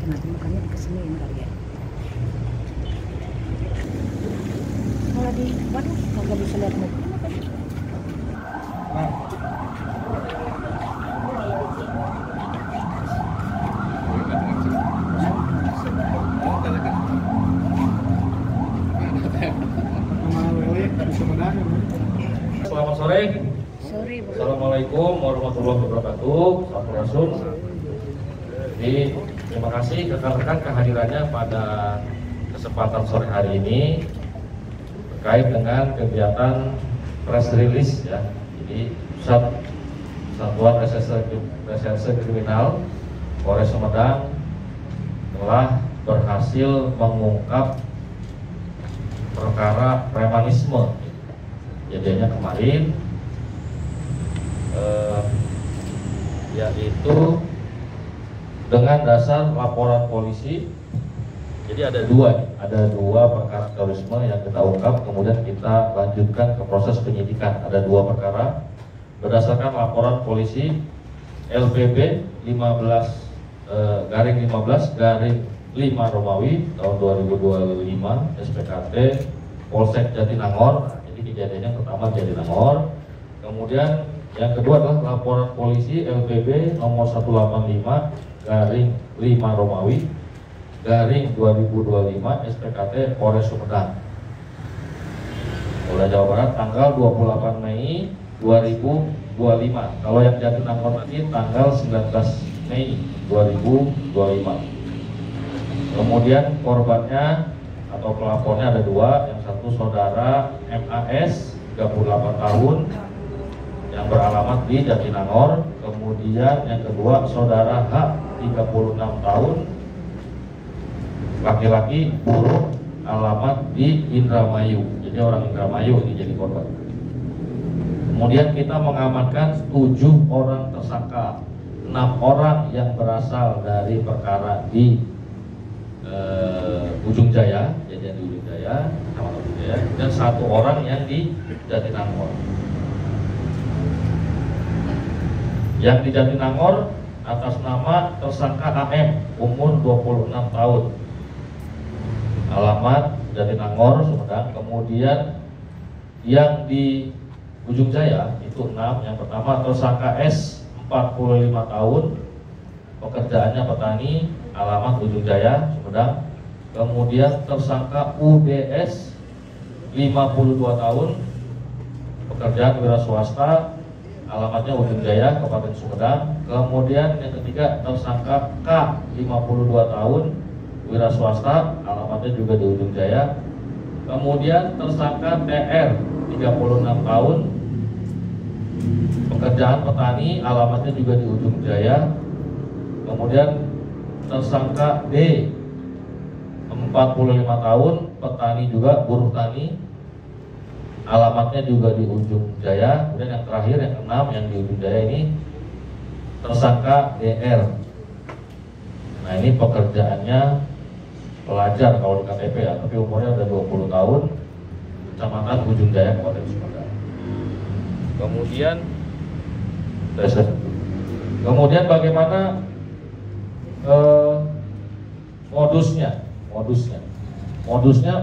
Nanti mukanya dikesiniin kali ya. Kalau di waduh nggak bisa lihat muka. Selamat sore. Sore. Assalamualaikum warahmatullahi wabarakatuh. Sampurasun. Jadi terima kasih rekan-rekan kehadirannya pada kesempatan sore hari ini terkait dengan kegiatan press release ya. Jadi Satuan Reserse Kriminal Polres Sumedang telah berhasil mengungkap perkara premanisme. Jadinya kemarin yaitu dengan dasar laporan polisi. Jadi ada dua perkara terorisme yang kita ungkap, kemudian kita lanjutkan ke proses penyidikan. Ada dua perkara berdasarkan laporan polisi LPB 15/15/5 Romawi tahun 2025 SPKT Polsek Jatinangor. Nah, jadi kejadiannya pertama Jatinangor. Kemudian yang kedua adalah laporan polisi LPB nomor 185/5 Romawi /2025 SPKT Polres Sumedang, Polda Jawa Barat tanggal 28 Mei 2025. Kalau yang Jatinangor nanti tanggal 19 Mei 2025. Kemudian korbannya atau pelapornya ada dua. Yang satu saudara MAS 38 tahun yang beralamat di Jatinangor. Kemudian yang kedua saudara H 36 tahun laki-laki buruh alamat di Indramayu. Jadi orang Indramayu ini jadi korban. Kemudian kita mengamankan 7 orang tersangka, 6 orang yang berasal dari perkara di Ujung Jaya, jadi di Ujung Jaya, dan 1 orang yang di Jatinangor. Yang di Jatinangor atas nama tersangka AM, umur 26 tahun, alamat Jatinangor, Sumedang. Kemudian yang di Ujung Jaya itu 6. Yang pertama tersangka S 45 tahun, pekerjaannya petani, alamat Ujung Jaya, Sumedang. Kemudian tersangka UDS 52 tahun, pekerjaan wira swasta, alamatnya Ujung Jaya, Kabupaten Sumedang. Kemudian yang ketiga tersangka K 52 tahun, wira swasta, alamatnya juga di Ujung Jaya. Kemudian tersangka TR 36 tahun, pekerjaan petani, alamatnya juga di Ujung Jaya. Kemudian tersangka D 45 tahun, petani juga, buruh tani, alamatnya juga di Ujung Jaya. Kemudian yang terakhir yang ke-6 yang di Ujung Jaya ini tersangka DR. Nah, ini pekerjaannya pelajar kalau di KTP ya, tapi umurnya udah 20 tahun, Kecamatan Ujung Jaya, Kabupaten Sumedang. Kemudian bagaimana modusnya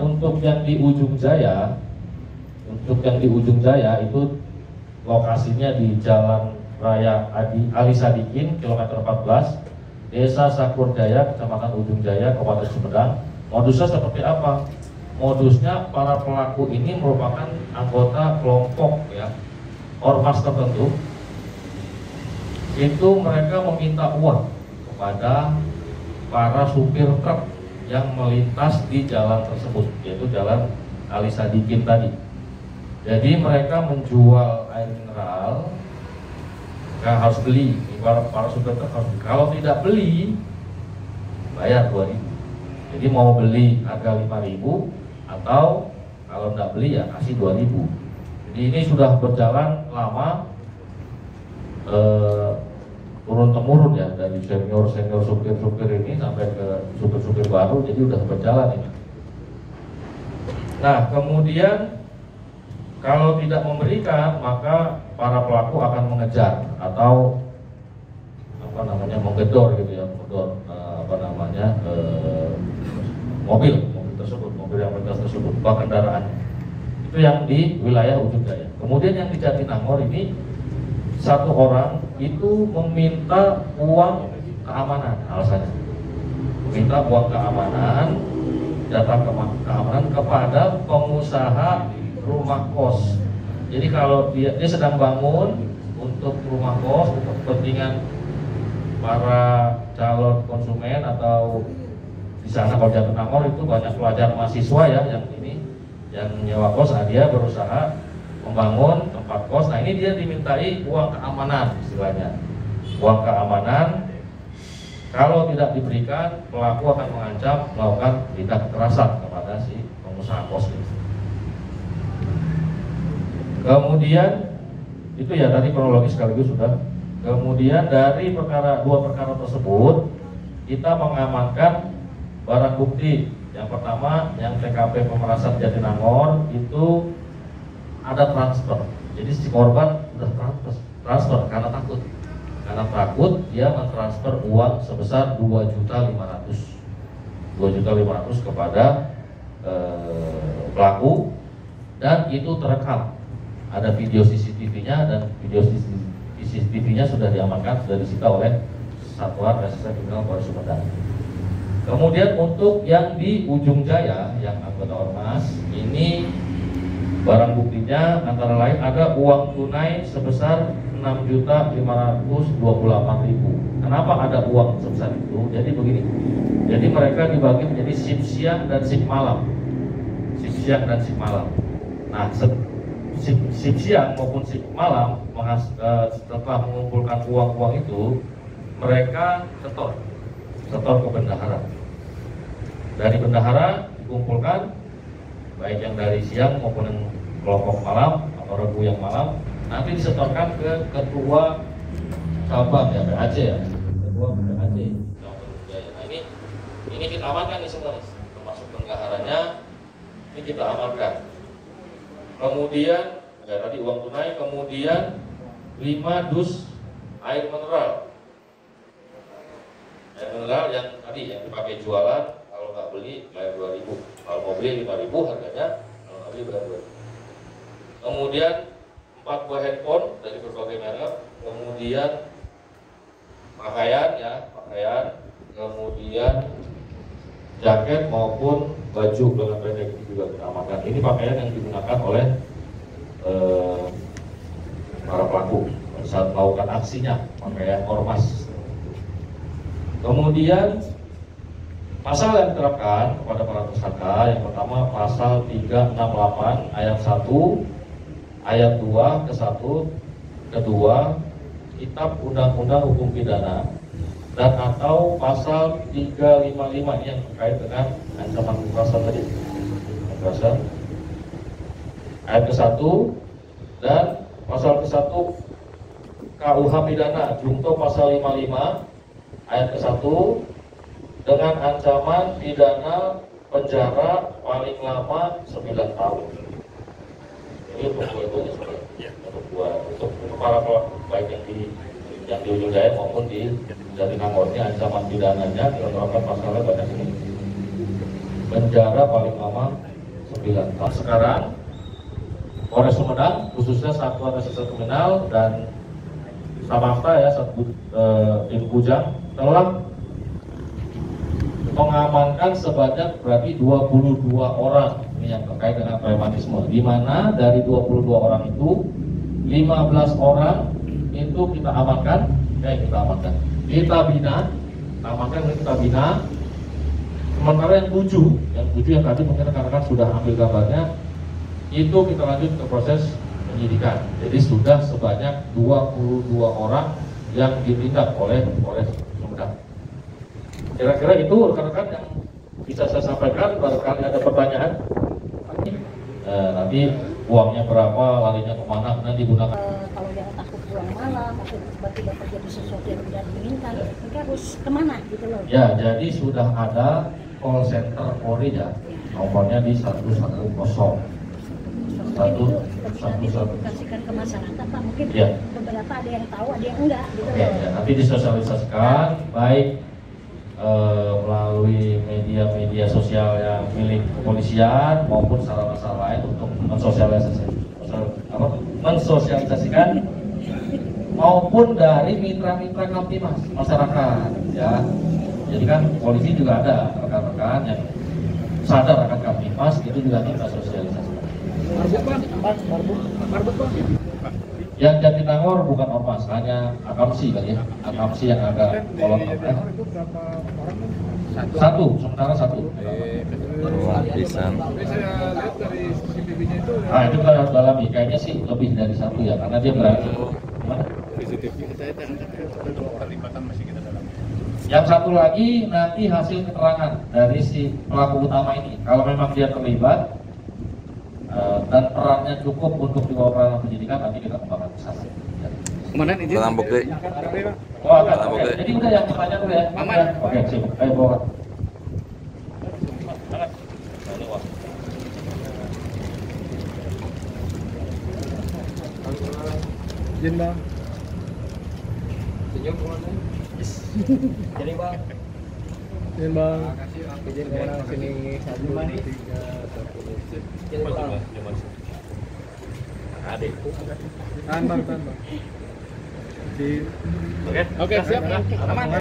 untuk yang di Ujung Jaya. Untuk yang di Ujung Jaya itu lokasinya di Jalan Raya Ali Sadikin, kilometer 14, Desa Sakur Jaya, Kecamatan Ujung Jaya, Kabupaten Sumedang. Modusnya seperti apa? Modusnya para pelaku ini merupakan anggota kelompok ya, ormas tertentu. Itu mereka meminta uang kepada para supir truk yang melintas di jalan tersebut, yaitu Jalan Ali Sadikin tadi. Jadi mereka menjual air mineral, harus beli. Para supir truk harus beli. Kalau tidak beli, bayar 2.000. Jadi mau beli harga 5.000 atau kalau nggak beli ya kasih 2.000. Jadi ini sudah berjalan lama, turun temurun ya, dari senior supir ini sampai ke supir baru, jadi udah berjalan ini. Nah kemudian kalau tidak memberikan, maka para pelaku akan mengejar atau menggedor gitu ya, menggedor mobil tersebut, mobil yang melintas tersebut, kendaraannya. Itu yang di wilayah Ujung Jaya. Kemudian yang di Jatinangor ini, satu orang itu meminta uang keamanan, alasannya meminta uang keamanan, data keamanan kepada pengusaha rumah kos. Jadi kalau dia sedang bangun untuk rumah kos untuk kepentingan para calon konsumen, atau di sana kalau Jatinangor itu banyak pelajar mahasiswa ya yang nyewa kos. Nah, dia berusaha membangun tempat kos. Nah ini dia dimintai uang keamanan, istilahnya uang keamanan. Kalau tidak diberikan, pelaku akan mengancam melakukan tindak kekerasan kepada si pengusaha kos itu. Kemudian itu ya tadi kronologi sekaligus sudah. Kemudian dari dua perkara tersebut kita mengamankan barang bukti. Yang pertama, yang TKP pemerasan Jatinangor itu ada transfer. Jadi si korban sudah transfer karena takut. Karena takut dia mentransfer uang sebesar 2.500.000. 2.500.000 kepada pelaku, dan itu terekam. Ada video CCTV-nya, dan video CCTV-nya sudah diamankan, sudah disita oleh Satuan Reserse Kriminal Polres Sumedang. Kemudian untuk yang di Ujung Jaya, yang anggota Ormas, ini barang buktinya antara lain ada uang tunai sebesar 6.528.000. Kenapa ada uang sebesar itu? Jadi begini, jadi mereka dibagi menjadi shift siang dan shift malam. Shift siang dan shift malam. Nah, shift siang maupun shift malam, setelah mengumpulkan uang-uang itu, mereka setor ke bendahara. Dari bendahara dikumpulkan, baik yang dari siang maupun yang kelompok malam atau regu yang malam, nanti disetorkan ke ketua cabang ya, PAC ya, ketua PAC. Nah ini kita amankan nih semua, termasuk bendaharanya ini kita amankan. Kemudian ya tadi uang tunai, kemudian 5 dus air mineral. Air mineral yang tadi yang dipakai jualan, kalau nggak beli bayar 2.000, kalau mau beli 5.000 harganya, kalau nggak beli bayar 2.000. Kemudian 4 buah handphone dari berbagai merek, kemudian pakaian, kemudian jaket maupun baju lengan pendek ini juga kita amankan. Ini pakaian yang digunakan oleh para pelaku saat melakukan aksinya, pakaian ormas. Kemudian pasal yang diterapkan kepada para tersangka, yang pertama pasal 368 ayat 1 ayat 2 ke 1 kedua Kitab Undang-Undang Hukum Pidana, dan atau pasal 355 ini yang terkait dengan ancaman kekerasan tadi, kekerasan ayat ke 1, dan pasal ke 1 KUH Pidana Jungto pasal 55 ayat ke 1 dengan ancaman pidana penjara paling lama 9 tahun. Ini untuk para pelaku baik yang di Ujung Jaya maupun di Jatinangor, ini ancaman pidananya diterapkan pasalnya banyak ini. Penjara paling lama 9 tahun. Sekarang Polres Sumedang khususnya Satuan Reserse Kriminal dan Samapta ya, Tim Kujang telah mengamankan sebanyak berarti 22 orang ini yang terkait dengan premanisme, di mana dari 22 orang itu 15 orang itu kita amankan, kita bina, sementara yang 7 yang tadi mungkin rekan-rekan sudah ambil gambarnya, itu kita lanjut ke proses penyidikan. Jadi sudah sebanyak 22 orang yang ditindak oleh Polres Sumedang. Kira-kira itu rekan-rekan yang bisa saya sampaikan barangkali ada pertanyaan. Nanti uangnya berapa, larinya kemana, kemudian digunakan. Kalau yang takut pulang malam atau tiba-tiba terjadi sesuatu yang tidak diinginkan, mereka harus kemana gitu loh? Ya, jadi sudah ada call center Polri ya, nomornya di 110. Nanti dikomunikasikan ke masyarakat Pak, mungkin Ya. beberapa ada yang tahu, ada yang enggak gitu Oke, loh. ya, nanti disosialisasikan baik melalui media-media sosial yang milik kepolisian maupun sarana lain untuk mensosialisasikan maupun dari mitra-mitra Kamtimas masyarakat ya. Jadi kan polisi juga ada rekan-rekan yang sadar akan Kamtimas, itu juga kita sosialisasikan. Yang Jatinangor bukan ormas, hanya Akamsi kali ya, Akamsi yang ada kolom satu, sementara satu. Ah itu kita harus dalami, kayaknya sih lebih dari satu ya, karena dia berani. Yang satu lagi nanti hasil keterangan dari si pelaku utama ini, kalau memang dia terlibat dan perannya cukup untuk dibawa ke ranah penyidikan, nanti kita kembangkan saksi. Kemudian ini Barang bukti. Oh, oke. Jadi udah yang bertanya dulu ya. Aman. Oke, sip. Ayo bawa. Izin bang. Senyum kemana? Jadi bang. Izin bang. Izin kemana sini 1, 2, 3, 10. Jadi bang. Adik. Tahan bang. Oke. Oke siap. Aman.